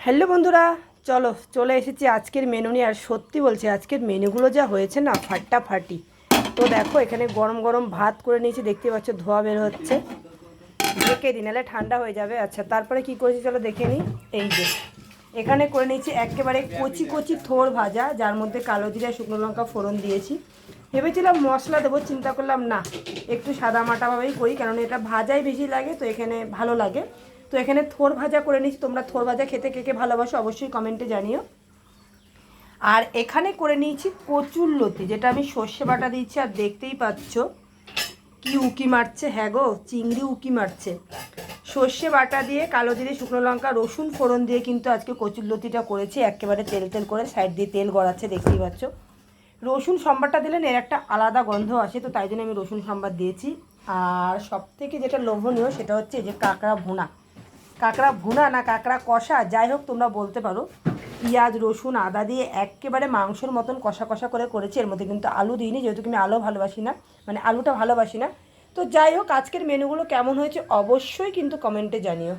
Hello বন্ধুরা, চলে এসেছি আজকের মেনু নিয়ে। আর সত্যি বলছি, আজকের মেনুগুলো যা হয়েছে না, ফাটাফাটি। তো দেখো, এখানে গরম গরম ভাত করে নিয়েছি, দেখতে পাচ্ছ ধোয়া বের হচ্ছে। ঢেকে দিই, নাহলে ঠান্ডা হয়ে যাবে। আচ্ছা, তারপরে কি করেছি চলো দেখে নিই। এই যে এখানে করে নিয়েছি একেবারে কচি কচি থোড় ভাজা, যার মধ্যে কালো জিরা শুকনো লঙ্কা ফোড়ন দিয়েছি। ভেবেছিলাম মশলা দেবো, চিন্তা করলাম না, একটু সাদা মাটাভাবেই করি, কারণ এটা ভাজাই বেশি লাগে, তো এখানে ভালো লাগে। তো এখানে থোড় ভাজা করে নিচ্ছি। তোমরা থোড় ভাজা খেতে কে কে ভালোবাসো অবশ্যই কমেন্টে জানিও। আর এখানে করে নিয়েছি কচুর লতি, যেটা আমি সর্ষে বাটা দিচ্ছি। আর দেখতেই পাচ্ছ কি উকি মারছে, হ্যাঁ গো, চিংড়ি উকি মারছে। সর্ষে বাটা দিয়ে কালো জিরে শুকনো লঙ্কা রসুন ফোড়ন দিয়ে কিন্তু আজকে কচুর লতিটা করেছি, একেবারে তেল তেল করে, সাইড দিয়ে তেল গড়াচ্ছে, দেখতেই পাচ্ছ। রসুন সম্বারটা দিলে এর একটা আলাদা গন্ধ আসে, তো তাই জন্য আমি রসুন সম্বার দিয়েছি। আর সবথেকে যেটা লোভনীয় সেটা হচ্ছে যে কাঁকড়া ভুনা। কাঁকড়া ভুনা না কাঁকড়া কষা, যাই হোক তোমরা বলতে পারো। পেঁয়াজ রসুন আদা দিয়ে একেবারে মাংসর মতন কষা কষা করে করেছি। এর মধ্যে কিন্তু আলু দিইনি, যেহেতু আমি আলু ভালোবাসি না, মানে আলুটা ভালোবাসি না। তো যাই হোক, আজকের মেনুগুলো কেমন হয়েছে অবশ্যই কিন্তু কমেন্টে জানিও।